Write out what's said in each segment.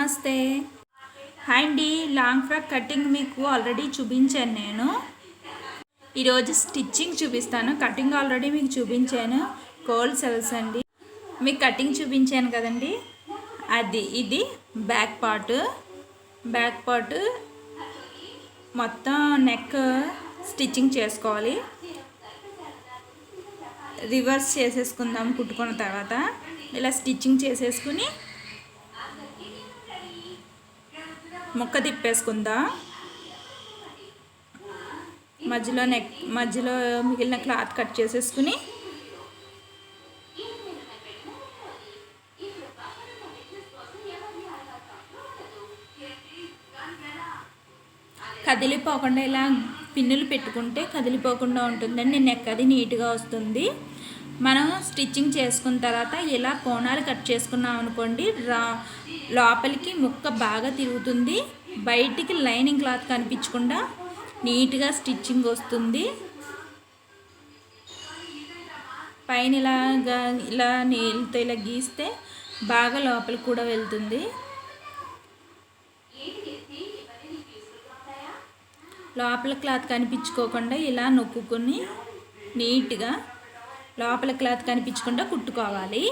నమస్తే. హాయ్ అండి. Long frock cutting మీకు ఆల్రెడీ చూపించాను నేను. ఈరోజు స్టిచ్చింగ్ చూపిస్తాను. కటింగ్ ఆల్రెడీ మీకు చూపించాను. కోల్డ్ సెల్స్ అండి. మీకు కటింగ్ చూపించాను కదండి, ఇది బ్యాక్ పార్ట్ మొత్తం నెక్ స్టిచ్చింగ్ చేసుకోవాలి. రివర్స్ చేసేసుకుందాం. కుట్టుకున్న తర్వాత ఇలా స్టిచ్చింగ్ చేసేసుకుని ముక్క తిప్పేసుకుందాం. మధ్యలో మిగిలిన క్లాత్ కట్ చేసేసుకుని కదిలిపోకుండా ఇలా పిన్నులు పెట్టుకుంటే కదిలిపోకుండా ఉంటుందండి. నెక్ అది నీట్గా వస్తుంది. మనం స్టిచ్చింగ్ చేసుకున్న తర్వాత ఇలా కోణాలు కట్ చేసుకున్నాం అనుకోండి, లోపలికి ముక్క బాగా తిరుగుతుంది. బయటికి లైనింగ్ క్లాత్ కనిపించకుండా నీట్గా స్టిచ్చింగ్ వస్తుంది. పైన ఇలా నీళ్ళతో ఇలా గీస్తే బాగా లోపలికి కూడా వెళ్తుంది. లోపల క్లాత్ కనిపించుకోకుండా ఇలా నొక్కుని నీట్గా లోపల క్లాత్ కనిపించకుండా కుట్టుకోవాలి.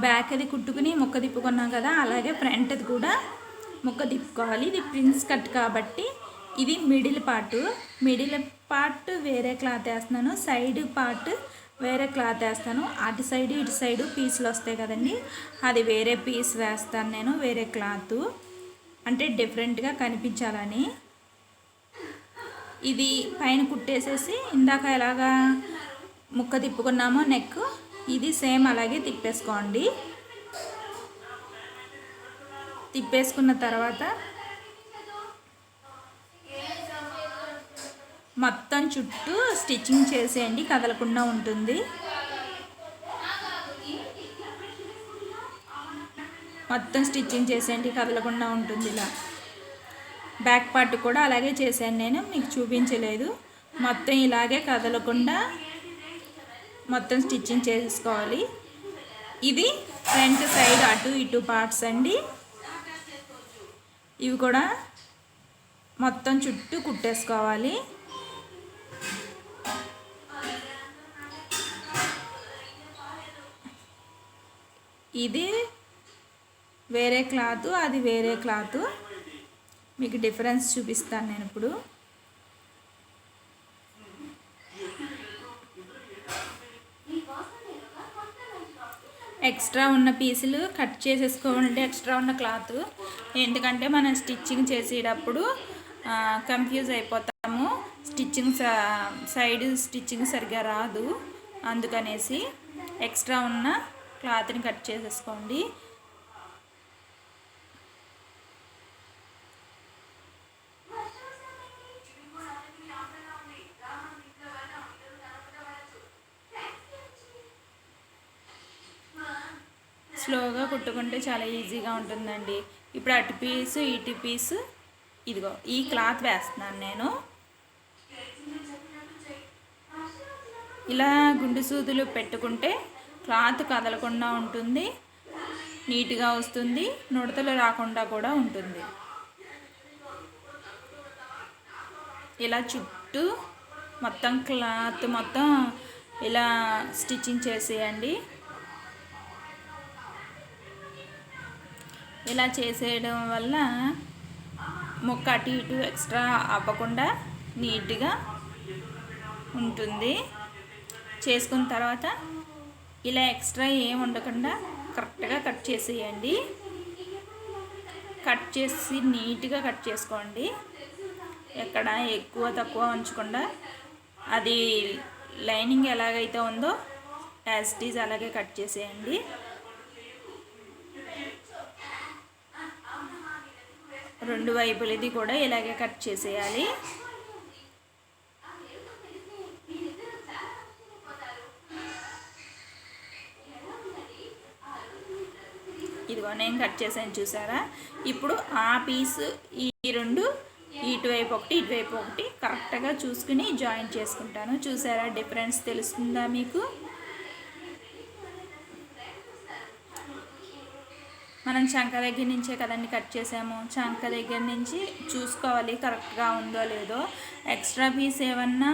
బ్యాక్ అది కుట్టుకుని ముక్క తిప్పుకున్నాం కదా, అలాగే ఫ్రంట్ అది కూడా ముక్క తిప్పుకోవాలి. ఇది ప్రిన్స్ కట్ కాబట్టి ఇది మిడిల్ పార్ట్ వేరే క్లాత్ వేస్తున్నాను, సైడ్ పార్ట్ వేరే క్లాత్ వేస్తాను. అటు సైడ్ ఇటు సైడ్ పీసులు వస్తాయి కదండి, అది వేరే పీస్ వేస్తాను నేను, వేరే క్లాత్, అంటే డిఫరెంట్గా కనిపించాలని. ఇది పైన కుట్టేసేసి ఇందాక ఎలాగా ముక్క తిప్పుకున్నామో నెక్, ఇది సేమ్ అలాగే తిప్పేసుకోండి. తిప్పేసుకున్న తర్వాత మొత్తం చుట్టూ స్టిచ్చింగ్ చేసేయండి, కదలకుండా ఉంటుంది. మొత్తం స్టిచ్చింగ్ చేసేయండి, కదలకుండా ఉంటుంది. ఇలా బ్యాక్ పార్ట్ కూడా అలాగే చేశాను నేను, మీకు చూపించలేదు. మొత్తం ఇలాగే కదలకుండా మొత్తం స్టిచ్చింగ్ చేసుకోవాలి. ఇది ఫ్రంట్ సైడ్ అటు ఇటు పార్ట్స్ అండి. ఇవి కూడా మొత్తం చుట్టూ కుట్టేసుకోవాలి. ఇది వేరే క్లాత్, అది వేరే క్లాత్. మీకు డిఫరెన్స్ చూపిస్తాను నేను ఇప్పుడు. ఎక్స్ట్రా ఉన్న పీసులు కట్ చేసేసుకోండి, ఎక్స్ట్రా ఉన్న క్లాత్. ఎందుకంటే మనం స్టిచ్చింగ్ చేసేటప్పుడు కన్ఫ్యూజ్ అయిపోతాము, సైడ్ స్టిచ్చింగ్ సరిగ్గా రాదు. అందుకనేసి ఎక్స్ట్రా ఉన్న క్లాత్ని కట్ చేసేసుకోండి. స్లోగా కుట్టుకుంటే చాలా ఈజీగా ఉంటుందండి. ఇప్పుడు అటు పీసు ఇటు పీసు, ఇదిగో ఈ క్లాత్ వేస్తున్నాను నేను. ఇలా గుండు సూదులు పెట్టుకుంటే క్లాత్ కదలకుండా ఉంటుంది, నీట్గా వస్తుంది, నుడతలు రాకుండా కూడా ఉంటుంది. ఇలా చుట్టూ మొత్తం క్లాత్ మొత్తం ఇలా స్టిచ్చింగ్ చేసేయండి. ఇలా చేసేయడం వల్ల ముక్క అటు ఇటు ఎక్స్ట్రా అవ్వకుండా నీట్గా ఉంటుంది. చేసుకున్న తర్వాత ఇలా ఎక్స్ట్రా ఏం ఉండకుండా కరెక్ట్గా కట్ చేసేయండి. కట్ చేసి నీట్గా కట్ చేసుకోండి, ఎక్కడ ఎక్కువ తక్కువ ఉంచకుండా. అది లైనింగ్ ఎలాగైతే ఉందో యాజ్ ఇట్ ఈజ్ అలాగే కట్ చేసేయండి. రెండు వైపులది కూడా ఇలాగే కట్ చేసేయాలి. ఇదిగో నేను కట్ చేసాను, చూసారా? ఇప్పుడు ఆ పీసు ఈ రెండు ఇటువైపు ఒకటి ఇటువైపు ఒకటి కరెక్ట్గా చూసుకుని జాయిన్ చేసుకుంటాను. చూసారా డిఫరెన్స్ తెలుస్తుందా మీకు? మనం చంక దగ్గర నుంచే కదండి కట్ చేసాము. చంక దగ్గర నుంచి చూసుకోవాలి కరెక్ట్గా ఉందో లేదో. ఎక్స్ట్రా పీస్ ఏమన్నా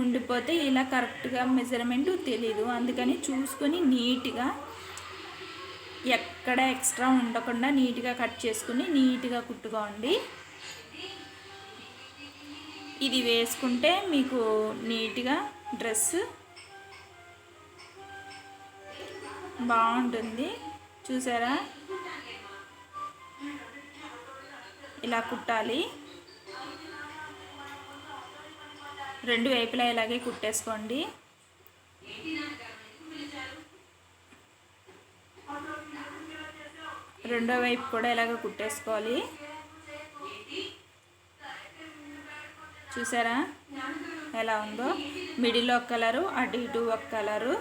ఉండిపోతే ఇలా కరెక్ట్గా మెజర్మెంట్ తెలీదు. అందుకని చూసుకొని నీట్గా ఎక్కడ ఎక్స్ట్రా ఉండకుండా నీట్గా కట్ చేసుకుని నీట్గా కుట్టుకోండి. ఇది వేసుకుంటే మీకు నీట్గా డ్రెస్ బాగుంటుంది. చూసారా ఇలా కుట్టాలి. రెండు వైపులా ఇలాగే కుట్టేసుకోండి. రెండో వైపు కూడా ఇలాగే కుట్టేసుకోవాలి. చూసారా ఎలా ఉందో? మిడిల్ ఒక కలరు, అటు ఇటు ఒక కలరు.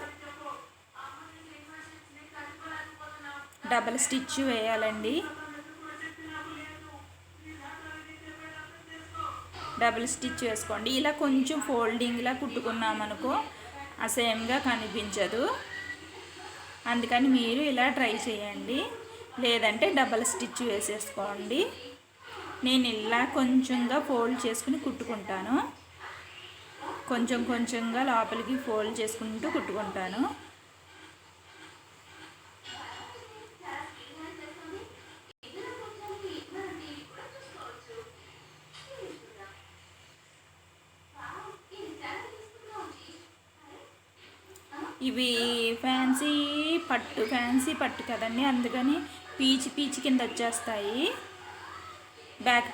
డబల్ స్టిచ్ వేయాలండి. డబుల్ స్టిచ్ వేసుకోండి. ఇలా కొంచెం ఫోల్డింగ్లా కుట్టుకున్నామనుకో అసేమ్గా కనిపించదు. అందుకని మీరు ఇలా ట్రై చేయండి. లేదంటే డబల్ స్టిచ్ వేసేసుకోండి. నేను ఇలా కొంచెంగా ఫోల్డ్ చేసుకుని కుట్టుకుంటాను. కొంచెం కొంచెంగా లోపలికి ఫోల్డ్ చేసుకుంటూ కుట్టుకుంటాను. ఇవి ఫ్యాన్సీ పట్టు కదండి, అందుకని పీచు కింద వచ్చేస్తాయి. బ్యాక్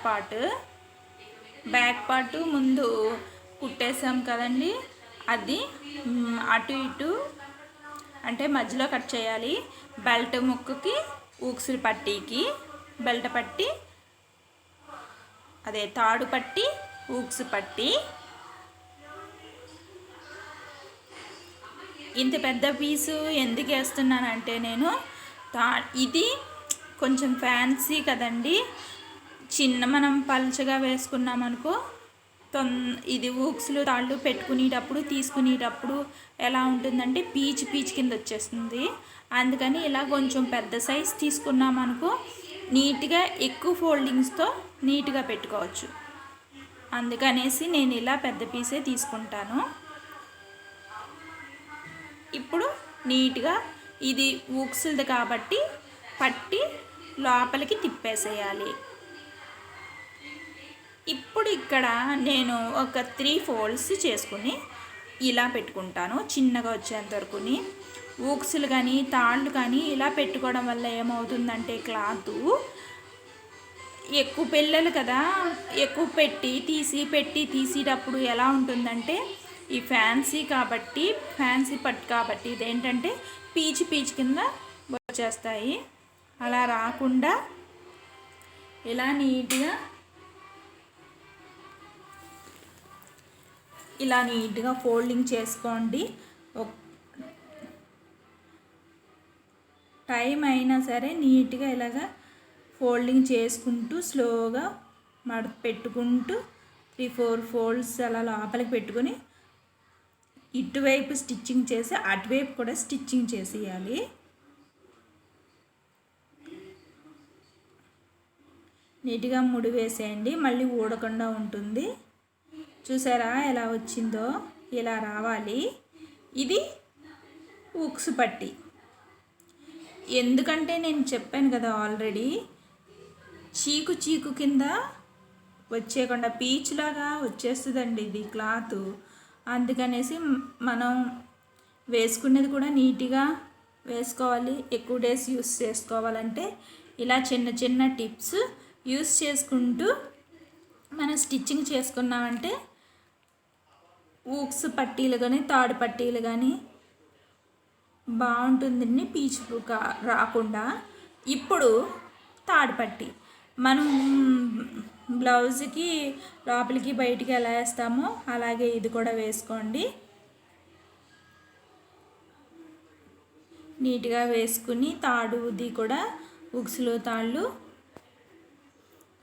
పార్ట్ ముందు కుట్టేసాం కదండి, అది అటు ఇటు అంటే మధ్యలో కట్ చేయాలి. బెల్ట్ ముక్కకి ఊక్స్ పట్టీకి బెల్ట్ పట్టి, అదే తాడు పట్టి ఊక్స్ పట్టి. ఇంత పెద్ద పీసు ఎందుకు వేస్తున్నానంటే నేను ఇది కొంచెం ఫ్యాన్సీ కదండి. చిన్న మనం పల్చగా వేసుకున్నామనుకో ఇది ఊక్స్లు తాళ్ళు పెట్టుకునేటప్పుడు తీసుకునేటప్పుడు ఎలా ఉంటుందంటే పీచు కింద వచ్చేస్తుంది. అందుకని ఇలా కొంచెం పెద్ద సైజ్ తీసుకున్నామనుకో నీట్గా ఎక్కువ ఫోల్డింగ్స్తో నీట్గా పెట్టుకోవచ్చు. అందుకనేసి నేను ఇలా పెద్ద పీసే తీసుకుంటాను. ఇప్పుడు నీట్గా ఇది ఊక్స్ది కాబట్టి పట్టి లోపలికి తిప్పేసేయాలి. ఇప్పుడు ఇక్కడ నేను ఒక 3 ఫోల్డ్స్ చేసుకుని ఇలా పెట్టుకుంటాను, చిన్నగా వచ్చేంత వరకుని. ఊక్స్లు కానీ తాళ్ళు కానీ ఇలా పెట్టుకోవడం వల్ల ఏమవుతుందంటే క్లాత్ ఎక్కువ పిల్లలు కదా, ఎక్కువ తీసేటప్పుడు ఎలా ఉంటుందంటే ఈ ఫ్యాన్సీ పట్టు కాబట్టి ఇదేంటంటే పీచు నీట్గా వచ్చేస్తాయి. అలా రాకుండా ఇలా నీట్గా ఫోల్డింగ్ చేసుకోండి. టైం అయినా సరే నీట్గా ఇలాగా ఫోల్డింగ్ చేసుకుంటూ స్లోగా పెట్టుకుంటూ 3-4 ఫోల్డ్స్ అలా లోపలికి పెట్టుకొని ఇటువైపు స్టిచ్చింగ్ చేసి అటువైపు కూడా స్టిచ్చింగ్ చేసేయాలి. నీట్గా ముడి వేసేయండి, మళ్ళీ ఊడకుండా ఉంటుంది. చూసారా ఎలా వచ్చిందో? ఇలా రావాలి. ఇది ఉక్స్ పట్టి. ఎందుకంటే నేను చెప్పాను కదా ఆల్రెడీ, చీకు కింద వచ్చేయకుండా పీచులాగా వచ్చేస్తుందండి ఇది క్లాత్. అందుకనేసి మనం వేసుకునేది కూడా నీట్గా వేసుకోవాలి. ఎక్కువ డేస్ యూస్ చేసుకోవాలంటే ఇలా చిన్న టిప్స్ యూస్ చేసుకుంటూ మనం స్టిచ్చింగ్ చేసుకున్నామంటే ఊక్స్ పట్టీలు కానీ తాడు పట్టీలు కానీ బాగుంటుందండి, పీచు రాకుండా. ఇప్పుడు తాడు పట్టి మనం బ్లౌజ్కి లోపలికి బయటికి ఎలా వేస్తామో అలాగే ఇది కూడా వేసుకోండి. నీట్గా వేసుకుని తాడుది కూడా ఉక్స్లు తాళ్ళు,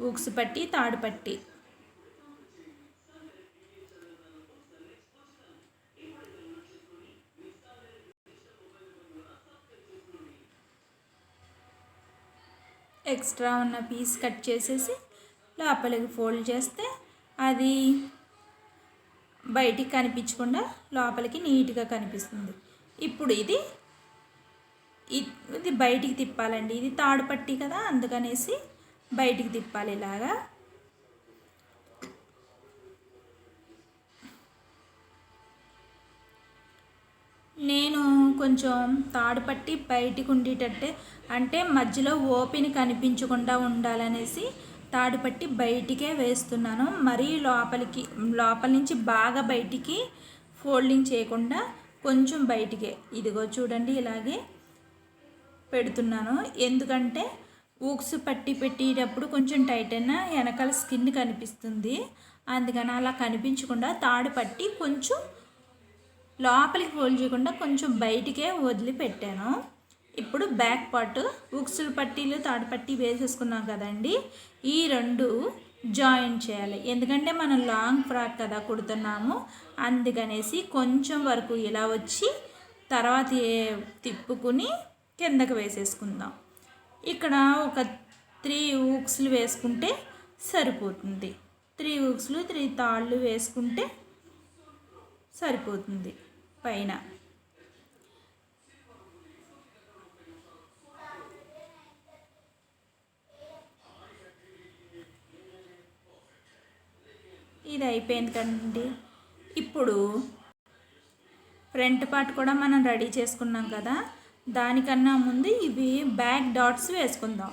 ఉక్స్ పట్టి తాడు పట్టి ఎక్స్ట్రా ఉన్న పీస్ కట్ చేసేసి లోపలికి ఫోల్డ్ చేస్తే అది బయటికి కనిపించకుండా లోపలికి నీట్గా కనిపిస్తుంది. ఇప్పుడు ఇది బయటికి తిప్పాలండి. ఇది తాడు పట్టి కదా, అందుకనేసి బయటికి తిప్పాలి ఇలాగా. నేను కొంచెం తాడు పట్టి బయటికి ఉండేటట్టే, అంటే మధ్యలో ఓపెన్ కనిపించకుండా ఉండాలనేసి తాడు పట్టి బయటికే వేస్తున్నాను. మరీ లోపల నుంచి బాగా బయటికి ఫోల్డింగ్ చేయకుండా కొంచెం బయటికే. ఇదిగో చూడండి, ఇలాగే పెడుతున్నాను. ఎందుకంటే ఊక్స్ పట్టి పెట్టేటప్పుడు కొంచెం టైట్ అయినా వెనకాల స్కిన్ కనిపిస్తుంది. అందుకని అలా కనిపించకుండా తాడు పట్టి కొంచెం లోపలికి ఫోల్డ్ చేయకుండా కొంచెం బయటికే వదిలిపెట్టాను. ఇప్పుడు బ్యాక్ పార్ట్ ఉక్సులు పట్టీలు తాడు పట్టి వేసేసుకున్నాం కదండి, ఈ రెండు జాయిన్ చేయాలి. ఎందుకంటే మనం లాంగ్ ఫ్రాక్ కదా కుడుతున్నాము, అందుకనేసి కొంచెం వరకు ఇలా వచ్చి తర్వాత తిప్పుకుని కిందకు వేసేసుకుందాం. ఇక్కడ ఒక 3 ఊక్స్లు వేసుకుంటే సరిపోతుంది. 3 ఊక్స్లు 3 తాళ్ళు వేసుకుంటే సరిపోతుంది పైన. ఇది అయిపోయింది కదండి. ఇప్పుడు ఫ్రంట్ పార్ట్ కూడా మనం రెడీ చేసుకున్నాం కదా, దానికన్నా ముందు ఇవి బ్యాక్ డాట్స్ వేసుకుందాం.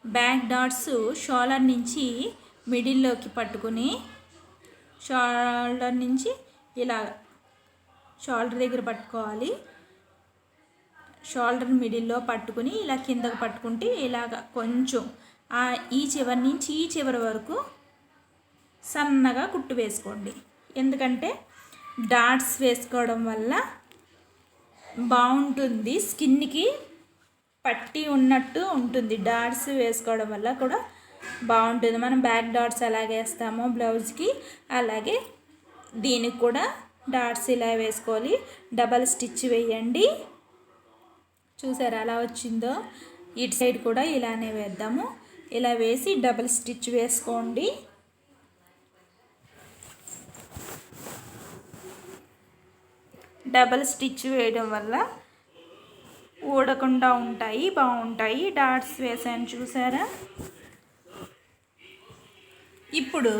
బ్యాక్ డాట్స్ షోల్డర్ నుంచి మిడిల్లోకి పట్టుకుని షోల్డర్ నుంచి ఇలా షోల్డర్ దగ్గర పట్టుకోవాలి. షోల్డర్ మిడిల్లో పట్టుకుని ఇలా కిందకు పట్టుకుంటే ఇలాగ కొంచెం ఈ చివరి నుంచి ఈ చివరి వరకు సన్నగా కుట్టు వేసుకోండి. ఎందుకంటే డాట్స్ వేసుకోవడం వల్ల బాగుంటుంది, స్కిన్కి పట్టి ఉన్నట్టు ఉంటుంది. డాట్స్ వేసుకోవడం వల్ల కూడా బాగుంటుంది. మనం బ్యాక్ డాట్స్ ఎలాగ వేస్తామో బ్లౌజ్కి, అలాగే దీనికి కూడా డాట్స్ ఇలా వేసుకోవాలి. డబల్ స్టిచ్ వేయండి. చూసారా అలా వచ్చిందో? ఇటు సైడ్ కూడా ఇలానే వేద్దాము. ఇలా వేసి డబల్ స్టిచ్ వేసుకోండి. డబల్ స్టిచ్ వేయడం వల్ల ఊడకుండా ఉంటాయి, బాగుంటాయి. డాట్స్ వేసాను చూసారా? ఇప్పుడు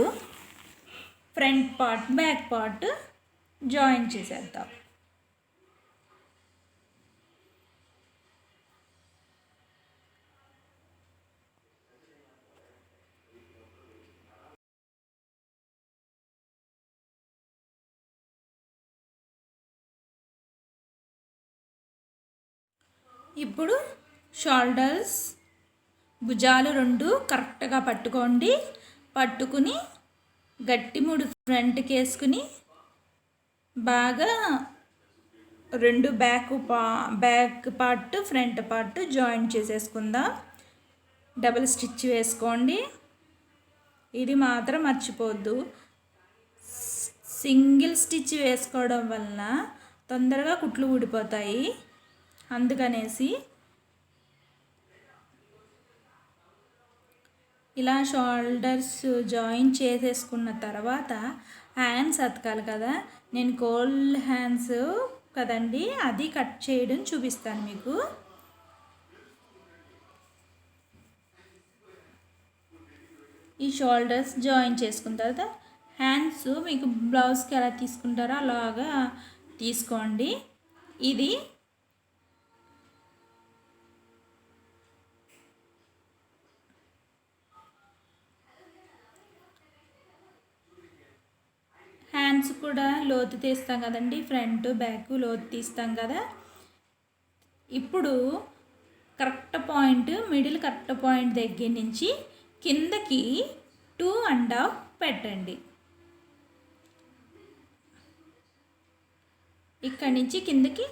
front part back part join చేసేద్దాం. ఇప్పుడు షోల్డర్స్ భుజాలు రెండు కరెక్ట్గా పట్టుకోండి. పట్టుకుని గట్టి ముడి ఫ్రంట్కి వేసుకుని బాగా రెండు back part front part join చేసేసుకుందాం. డబుల్ స్టిచ్ వేసుకోండి. ఇది మాత్రం మర్చిపోవద్దు. సింగిల్ స్టిచ్ వేసుకోవడం వలన తొందరగా కుట్లు ఊడిపోతాయి. అందుకనేసి ఇలా షోల్డర్స్ జాయిన్ చేసేసుకున్న తర్వాత హ్యాండ్స్ అతకాలి కదా. నేను కోల్డ్ హ్యాండ్స్ కదండి, అది కట్ చేయడం చూపిస్తాను మీకు. ఈ షోల్డర్స్ జాయిన్ చేసుకున్న తర్వాత హ్యాండ్స్ మీకు బ్లౌజ్కి ఎలా తీసుకుంటారో అలాగా తీసుకోండి. ఇది హ్యాండ్స్ కూడా లోతు తీస్తాం కదండి, ఫ్రంట్ బ్యాక్ లోతు తీస్తాం కదా. ఇప్పుడు correct point middle correct point దగ్గర నుంచి కిందకి 2.5 పెట్టండి. ఇక్కడి నుంచి కిందకి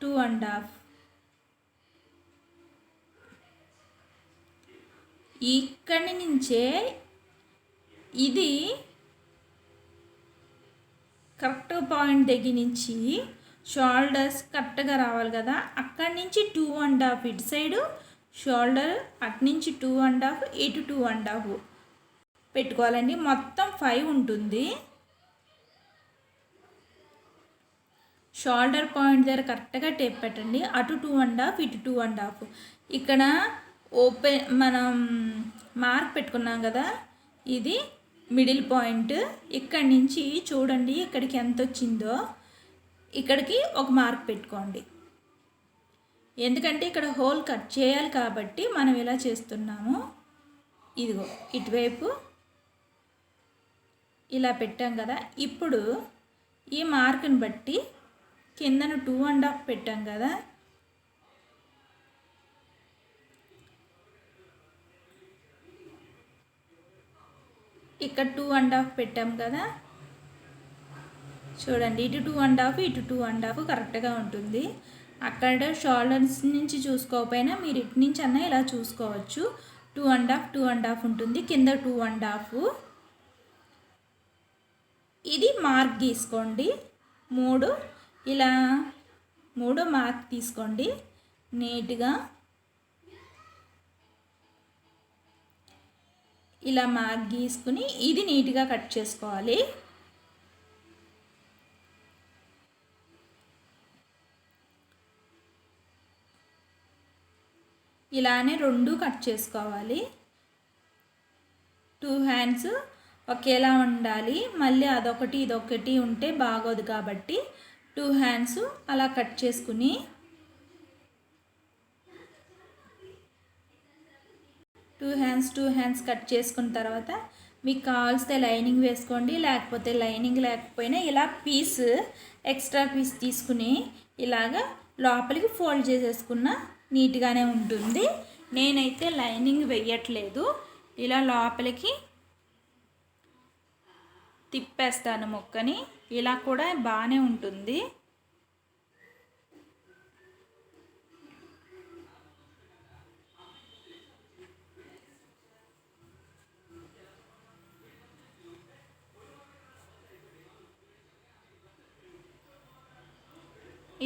2.5. ఇక్కడి నుంచే ఇది కరెక్ట్ పాయింట్ దగ్గర నుంచి షోల్డర్స్ కరెక్ట్గా రావాలి కదా, అక్కడి నుంచి 2.5 ఇటు సైడు, షోల్డర్ అటు నుంచి 2.5, ఇటు 2.5 పెట్టుకోవాలండి. మొత్తం 5 ఉంటుంది. షోల్డర్ పాయింట్ దగ్గర కరెక్ట్గా టేప్ పెట్టండి. అటు 2.5, ఇటు 2.5. ఇక్కడ మనం మార్క్ పెట్టుకున్నాం కదా, ఇది మిడిల్ పాయింట్. ఇక్కడి నుంచి చూడండి ఇక్కడికి ఎంత వచ్చిందో, ఇక్కడికి ఒక మార్క్ పెట్టుకోండి. ఎందుకంటే ఇక్కడ హోల్ కట్ చేయాలి కాబట్టి మనం ఇలా చేస్తున్నాము. ఇదిగో ఇటువైపు ఇలా పెట్టాం కదా. ఇప్పుడు ఈ మార్కుని బట్టి కిందన 2.5 పెట్టాం కదా, ఇక్కడ 2.5 పెట్టాం కదా. చూడండి ఇటు 2.5, ఇటు 2.5 కరెక్ట్గా ఉంటుంది. అక్కడ షోల్డర్స్ నుంచి చూసుకోకపోయినా మీరు ఇటు నుంచి అన్నా ఇలా చూసుకోవచ్చు. 2.5 ఉంటుంది, కింద 2.5. ఇది మార్క్ గీసుకోండి. 3 ఇలా 3 మార్క్ తీసుకోండి. నీట్గా ఇలా మార్క్ గీసుకుని ఇది నీట్గా కట్ చేసుకోవాలి. ఇలానే 2 కట్ చేసుకోవాలి. 2 హ్యాండ్స్ ఒకేలా ఉండాలి. మళ్ళీ అదొకటి ఇదొకటి ఉంటే బాగోదు కాబట్టి 2 హ్యాండ్స్ అలా కట్ చేసుకుని టూ హ్యాండ్స్ కట్ చేసుకున్న తర్వాత మీకు కావాల్సితే లైనింగ్ వేసుకోండి. లేకపోతే లైనింగ్ లేకపోయినా ఇలా ఎక్స్ట్రా పీస్ తీసుకుని ఇలాగా లోపలికి ఫోల్డ్ చేసేసుకున్న నీట్గానే ఉంటుంది. నేనైతే లైనింగ్ వేయట్లేదు, ఇలా లోపలికి తిప్పేస్తాను ముక్కని. ఇలా కూడా బాగానే ఉంటుంది.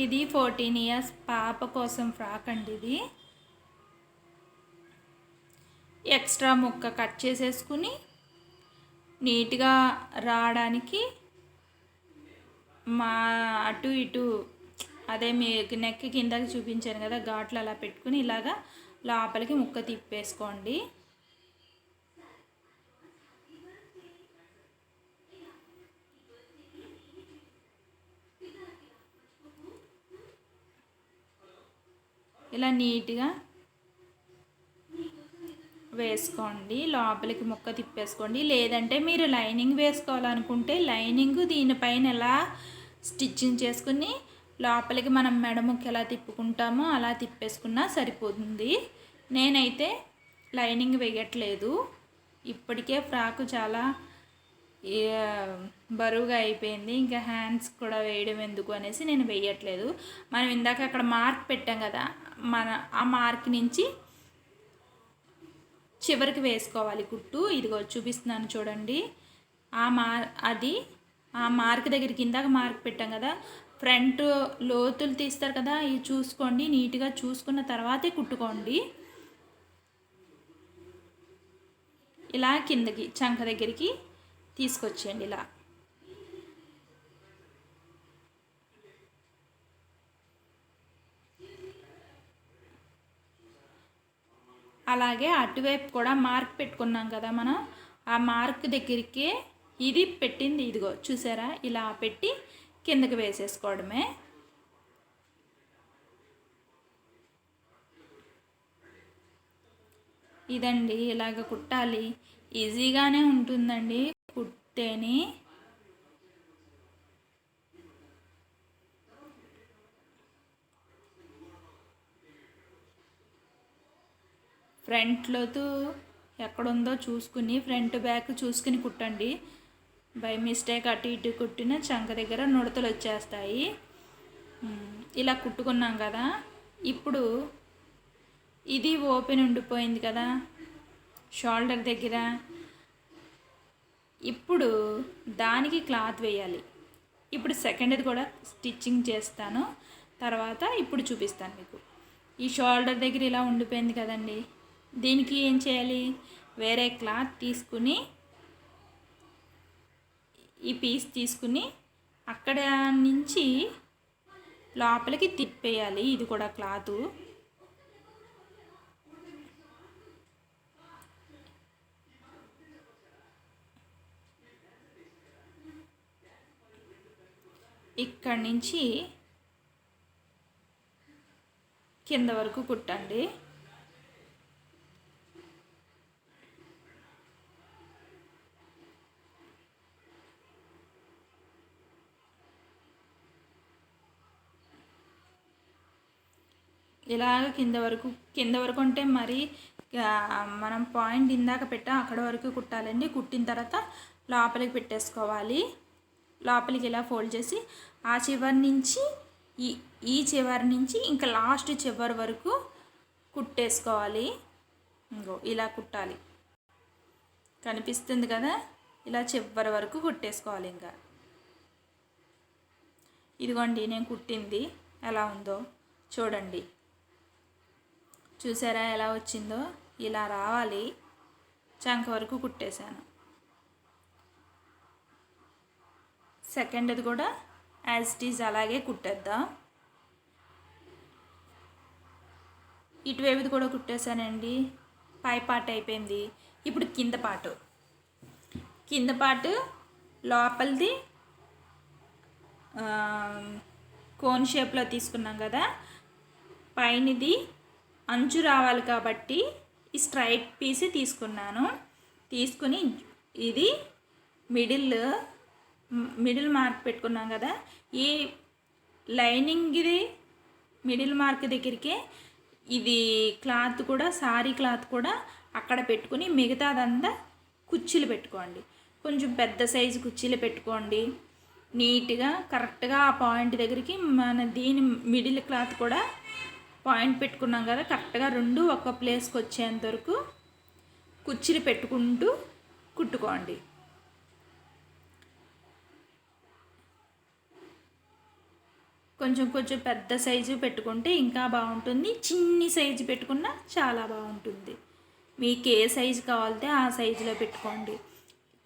ఇది 14 ఇయర్స్ పాప కోసం ఫ్రాక్ అండి. ఇది ఎక్స్ట్రా ముక్క కట్ చేసేసుకుని నీట్గా రావడానికి అటు ఇటు అదే మీకు నెక్ కిందకి చూపించాను కదా, ఘాట్లు అలా పెట్టుకుని ఇలాగా లోపలికి ముక్క తిప్పేసుకోండి. ఇలా నీట్గా వేసుకోండి, లోపలికి ముక్క తిప్పేసుకోండి. లేదంటే మీరు లైనింగ్ వేసుకోవాలనుకుంటే లైనింగ్ దీనిపైన ఎలా స్టిచ్చింగ్ చేసుకుని లోపలికి మనం మెడముక్క ఎలా తిప్పుకుంటామో అలా తిప్పేసుకున్నా సరిపోతుంది. నేనైతే లైనింగ్ వేయట్లేదు. ఇప్పటికే ఫ్రాకు చాలా బరువుగా అయిపోయింది, ఇంకా హ్యాండ్స్ కూడా వేయడం ఎందుకు అనేసి నేను వేయట్లేదు. మనం ఇందాక అక్కడ మార్క్ పెట్టాం కదా, ఆ మార్క్ నుంచి చివరికి వేసుకోవాలి కుట్టు. ఇదిగో చూపిస్తున్నాను చూడండి. ఆ మార్క్ దగ్గరికి ఇందాక మార్క్ పెట్టాం కదా, ఫ్రంట్ లోతులు తీస్తారు కదా, ఇవి చూసుకోండి. నీట్గా చూసుకున్న తర్వాతే కుట్టుకోండి. ఇలా కిందకి చంక దగ్గరికి తీసుకొచ్చేయండి. ఇలా అలాగే అటువైపు కూడా మార్క్ పెట్టుకున్నాం కదా మనం, ఆ మార్క్ దగ్గరికి ఇది పెట్టింది. ఇదిగో చూసారా, ఇలా పెట్టి కిందకి వేసేసుకోవడమే. ఇదండి, ఇలాగ కుట్టాలి. ఈజీగానే ఉంటుందండి కుట్టేని. ఫ్రంట్ లోతు ఎక్కడుందో చూసుకుని ఫ్రంట్ బ్యాక్ చూసుకుని కుట్టండి. బై మిస్టేక్ అటు ఇటు కుట్టిన చంక దగ్గర నుడతలు వచ్చేస్తాయి. ఇలా కుట్టుకున్నాం కదా, ఇప్పుడు ఇది ఓపెన్ ఉండిపోయింది కదా షోల్డర్ దగ్గర. ఇప్పుడు దానికి క్లాత్ వేయాలి. ఇప్పుడు సెకండ్ది కూడా స్టిచ్చింగ్ చేస్తాను, తర్వాత ఇప్పుడు చూపిస్తాను మీకు. ఈ షోల్డర్ దగ్గర ఇలా ఉండిపోయింది కదండి, దీనికి ఏం చేయాలి, వేరే క్లాత్ తీసుకుని ఈ పీస్ తీసుకుని అక్కడ నుంచి లోపలికి తిప్పేయాలి. ఇది కూడా క్లాతు ఇక్కడి నుంచి కింద వరకు కుట్టండి. ఇలాగ కింద వరకు అంటే మరి మనం పాయింట్ ఇందాక పెట్టాం అక్కడ వరకు కుట్టాలండి. కుట్టిన తర్వాత లోపలికి పెట్టేసుకోవాలి. లోపలికి ఇలా ఫోల్డ్ చేసి ఆ చివరి నుంచి ఈ చివరి నుంచి ఇంకా లాస్ట్ చివరి వరకు కుట్టేసుకోవాలి. ఇంకో ఇలా కుట్టాలి, కనిపిస్తుంది కదా, ఇలా చివరి వరకు కుట్టేసుకోవాలి. ఇంకా ఇదిగోండి నేను కుట్టింది ఎలా ఉందో చూడండి. చూసారా ఎలా వచ్చిందో? ఇలా రావాలి. చంక వరకు కుట్టేశాను. సెకండ్ది కూడా యాజ్ ఇట్ ఈజ్ అలాగే కుట్టేద్దాం. ఇటువైపుది కూడా కుట్టేశానండి. పై పార్ట్ అయిపోయింది. ఇప్పుడు కింద పార్ట్ లోపలిది కోన్ షేప్లో తీసుకున్నాం కదా, పైనది అంచు రావాలి కాబట్టి ఈ స్ట్రైట్ పీస్ తీసుకున్నాను. తీసుకుని ఇది మిడిల్ మార్క్ పెట్టుకున్నాం కదా, ఈ లైనింగ్ ఇది మిడిల్ మార్క్ దగ్గరికే ఇది క్లాత్ కూడా, సారీ క్లాత్ కూడా అక్కడ పెట్టుకుని మిగతాదంతా కుర్చీలు పెట్టుకోండి. కొంచెం పెద్ద సైజు కుర్చీలు పెట్టుకోండి. నీట్గా కరెక్ట్గా ఆ పాయింట్ దగ్గరికి మన దీని మిడిల్ క్లాత్ కూడా పాయింట్ పెట్టుకున్నాం కదా, కరెక్ట్గా రెండు ఒక ప్లేస్కి వచ్చేంత వరకు కుర్చీలు పెట్టుకుంటూ కుట్టుకోండి. కొంచెం పెద్ద సైజు పెట్టుకుంటే ఇంకా బాగుంటుంది. చిన్ని సైజు పెట్టుకున్నా చాలా బాగుంటుంది. మీకు ఏ సైజు కావాలితే ఆ సైజులో పెట్టుకోండి.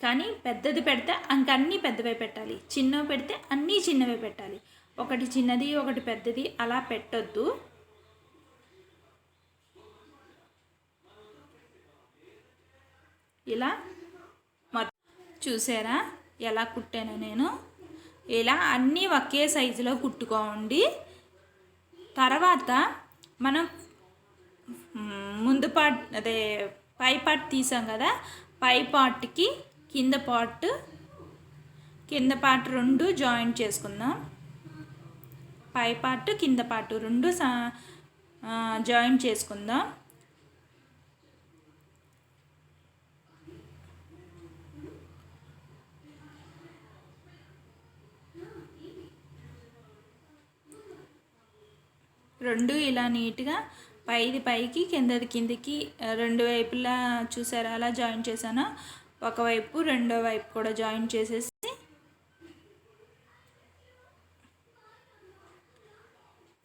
కానీ పెద్దది పెడితే అన్నీ పెద్దవే పెట్టాలి, చిన్నవి పెడితే అన్నీ చిన్నవే పెట్టాలి. ఒకటి చిన్నది ఒకటి పెద్దది అలా పెట్టొద్దు. ఇలా చూసారా ఎలా కుట్టాను నేను? ఇలా అన్నీ ఒకే సైజులో కుట్టుకోండి. తర్వాత మనం ముందు పార్ట్ అదే పై పార్ట్ తీసాం కదా, పై పార్ట్కి కింద పార్ట్ రెండు జాయింట్ చేసుకుందాం. పై పార్ట్ కింద పార్ట్ రెండు జాయింట్ చేసుకుందాం. రెండు ఇలా నీట్గా పైది పైకి కిందది కిందికి రెండు వైపులా చూసారా అలా జాయింట్ చేశాను. ఒకవైపు రెండో వైపు కూడా జాయింట్ చేసేసి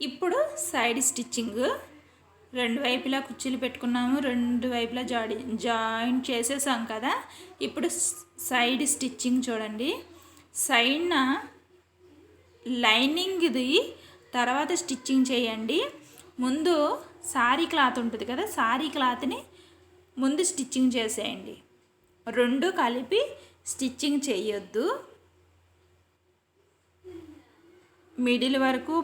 ఇప్పుడు సైడ్ స్టిచ్చింగ్ రెండు వైపులా కుర్చీలు పెట్టుకున్నాము, రెండు వైపులా జాయింట్ చేసేసాం కదా. ఇప్పుడు సైడ్ స్టిచ్చింగ్ చూడండి. సైడ్న లైనింగ్ది తర్వాత స్టిచ్చింగ్ చేయండి. ముందు సారీ క్లాత్ ఉంటుంది కదా, సారీ క్లాత్ని ముందు స్టిచ్చింగ్ చేసేయండి. రెండు కలిపి స్టిచ్చింగ్ చేయొద్దు. మిడిల్ వరకు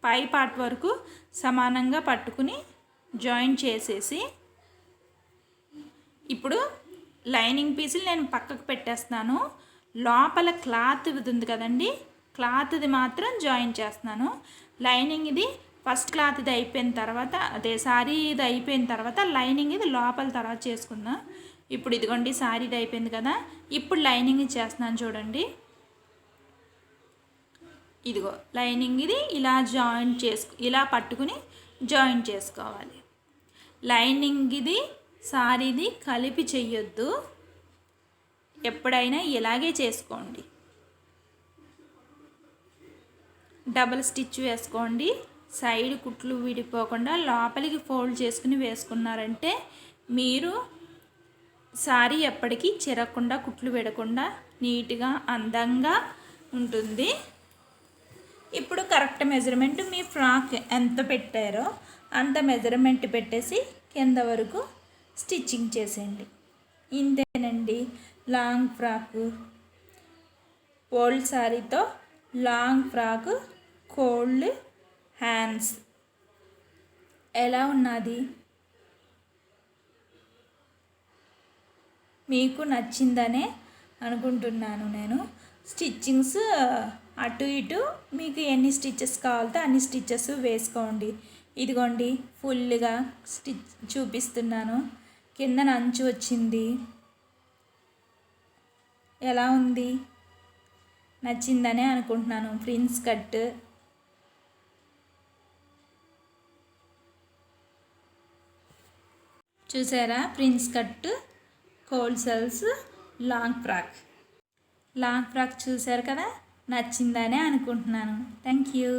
పై పార్ట్ వరకు సమానంగా పట్టుకుని జాయింట్ చేసేసి ఇప్పుడు లైనింగ్ పీసులు నేను పక్కకు పెట్టేస్తున్నాను. లోపల క్లాత్ ఉంది కదండి, క్లాత్ది మాత్రం జాయిన్ చేస్తున్నాను. లైనింగ్ ఇది ఫస్ట్ క్లాత్ ఇది అయిపోయిన తర్వాత, అదే సారీ ఇది అయిపోయిన తర్వాత లైనింగ్ ఇది లోపల తర్వాత చేసుకుందాం. ఇప్పుడు ఇదిగోండి సారీ ఇది అయిపోయింది కదా, ఇప్పుడు లైనింగ్ చేస్తున్నాను చూడండి. ఇదిగో లైనింగ్ ఇది ఇలా ఇలా పట్టుకుని జాయిన్ చేసుకోవాలి. లైనింగ్ ఇది సారీది కలిపి చెయ్యొద్దు, ఎప్పుడైనా ఇలాగే చేసుకోండి. డబుల్ స్టిచ్ వేసుకోండి. సైడ్ కుట్లు విడిపోకుండా లోపలికి ఫోల్డ్ చేసుకుని వేసుకున్నారంటే మీరు సారీ ఎప్పటికీ చిరగకుండా కుట్లు విడకుండా నీట్గా అందంగా ఉంటుంది. ఇప్పుడు కరెక్ట్ మెజర్మెంట్ మీ ఫ్రాక్ ఎంత పెట్టారో అంత మెజర్మెంట్ పెట్టేసి కింద వరకు స్టిచ్చింగ్ చేసేయండి. ఇంతేనండి లాంగ్ ఫ్రాకు, ఓల్డ్ శారీతో లాంగ్ ఫ్రాకు, కోల్డ్ హ్యాండ్స్ ఎలా ఉన్నది? మీకు నచ్చిందనే అనుకుంటున్నాను. నేను స్టిచ్చింగ్స్ అటు ఇటు మీకు ఎన్ని స్టిచ్చెస్ కావాలో అన్ని స్టిచ్చెస్ వేసుకోండి. ఇదిగోండి ఫుల్గా స్టిచ్ చూపిస్తున్నాను. కింద అంచు వచ్చింది. ఎలా ఉంది? నచ్చిందనే అనుకుంటున్నాను. ప్రిన్స్ కట్ చూసారా? Prince cut, cold cells, long frock చూసారు కదా? నచ్చిందనే అనుకుంటున్నాను. Thank you.